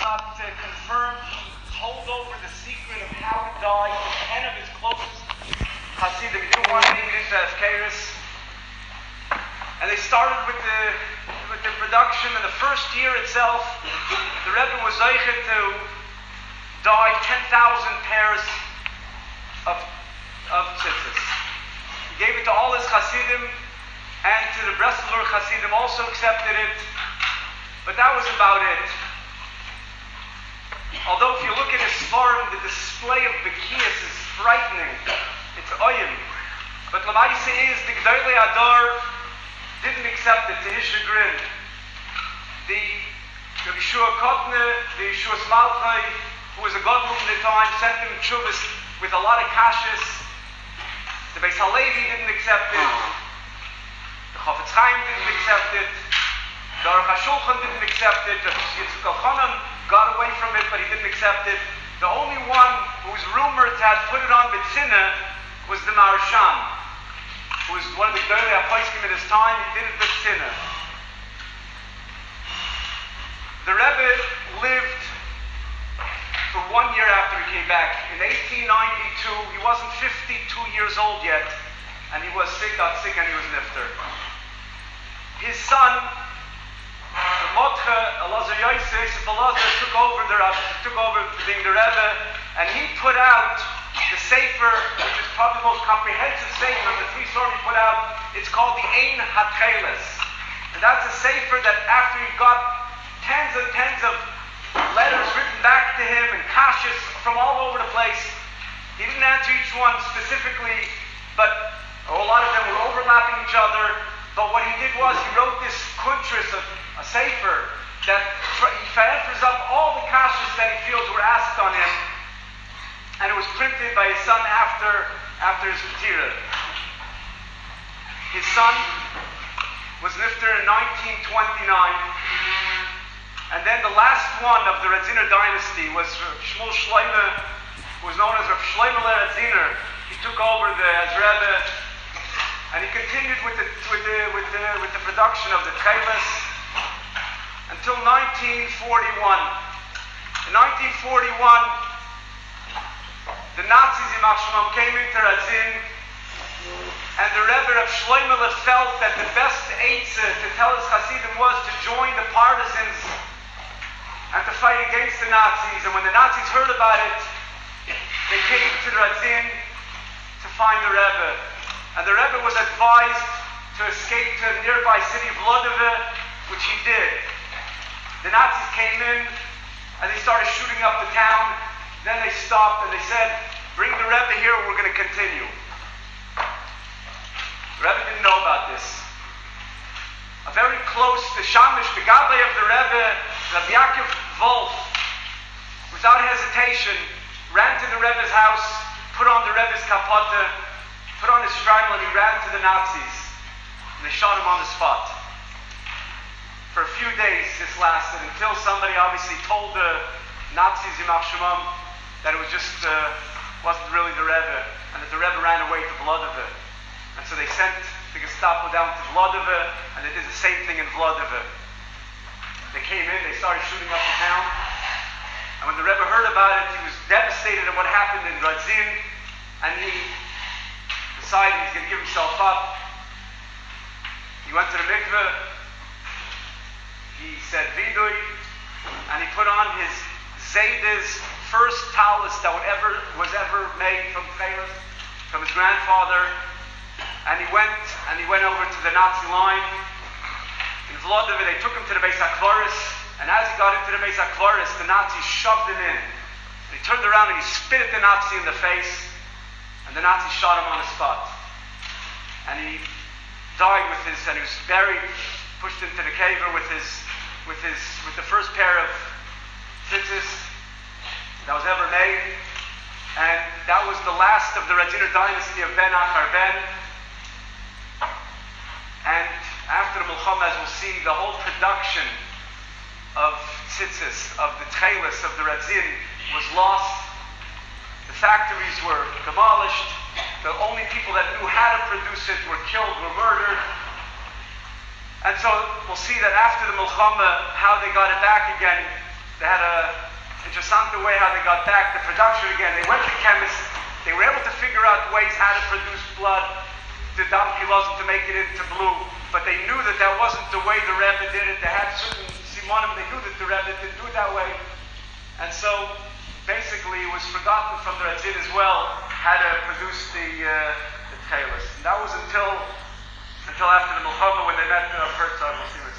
not confirmed. He told over the secret of how it died to 10 of his closest Hasidim. He didn't want to leave it into Efkeris. And they started with the production. In the first year itself, the Rebbe was zeicher to dye 10,000 pairs of tzitzis. He gave it to all his Hasidim, and to the Breslover Hasidim also accepted it. But that was about it. Although if you look at his Sfarim, the display of Bekias is frightening. It's oyim. But Lamaisa is, the G'dayli Adar didn't accept it, to his chagrin. The Yeshua Kotne, the Yeshua Smalchai, who was a godlum at the time, sent him chuvas with a lot of kashas. The Beis Halevi didn't accept it. The Chofetz Chaim didn't accept it. The Aruch HaShulchan didn't accept it. The Yitzchak Elchanan got away from it, but he didn't accept it. The only one who was rumored to have put it on B'tzina was the Maharsham, who was one of the Gdolei HaPoskim at his time. He did it B'tzina. The Rebbe lived for 1 year after he came back. In 1892, he wasn't 52 years old yet, and he was sick, got sick, and he was nifter. His son, the mordchai, Elazar Yosef Elazar, took over being the Rebbe, and he put out the Sefer, which is probably the most comprehensive Sefer of the three Sfarim he put out. It's called the Ein techeles. And that's a Sefer that after he got tens and tens of letters written back to him and kashas from all over the place, he didn't answer each one specifically, but a lot of them were overlapping each other. But what he did was he wrote this kuntris, a sefer, that he answers up all the kashas that he feels were asked on him, and it was printed by his son after his patira. His son was nifter in 1929, and then the last one of the Radziner dynasty was Shmuel Shloime, who was known as Rav Shloime Radziner. He took over as Rebbe, and he continued with the production of the techeles until 1941. In 1941, the Nazis in Mashmam came into Radzin, and the Rebbe of Shloime felt that the best eitzah to tell his Hasidim was to join the partisans and to fight against the Nazis. And when the Nazis heard about it, they came to Radzin to find the Rebbe. And the Rebbe was advised to escape to the nearby city of Vlodove, which he did. The Nazis came in and they started shooting up the town. Then they stopped and they said, "Bring the Rebbe here, we're going to continue." The Rebbe didn't know about this. A very close, the Shamish, the Gabbai of the Rebbe, Rabbi Yaakov Wolf, without hesitation, ran to the Rebbe's house, put on the Rebbe's kapota, put on his straddle, and he ran to the Nazis. And they shot him on the spot. For a few days this lasted, until somebody obviously told the Nazis in Machshemam that it was just, wasn't really the Rebbe, and that the Rebbe ran away to Vlodove. And so they sent the Gestapo down to Vlodove, and they did the same thing in Vlodove. They came in, they started shooting up the town, and when the Rebbe heard about it, he was devastated at what happened in Radzin, and he decided he's going to give himself up. He went to the mikveh, he said vidui, and he put on his Zayda's first talis that was ever made from techeles, from his grandfather, and he went over to the Nazi line. In Vlodove, they took him to the Beis HaKvaris, and as he got into the Beis HaKvaris, the Nazis shoved him in. And he turned around and he spit at the Nazi in the face, and the Nazis shot him on the spot. And he died and he was buried, pushed into the caver with the first pair of tzitzis that was ever made. And that was the last of the Radziner dynasty of Ben Achar Ben. And after the Milchama, as we'll see, the whole production of tzitzis, of the techeles, of the Radzin, was lost. The factories were demolished. The only people that knew how to produce it were killed, were murdered. And so we'll see that after the Milchama, how they got it back again They had a interessant way how they got back the production again. They went to chemists. They were able to figure out ways how to produce blood, the dam kilozim, to make it into blue. But they knew that that wasn't the way the Rebbe did it. They had certain simonim. They knew that the Rebbe didn't do it that way. And so basically it was forgotten from the radzin as well how to produce the techeles. And that was until after the Milchama when they met Hershfeld. We'll see what's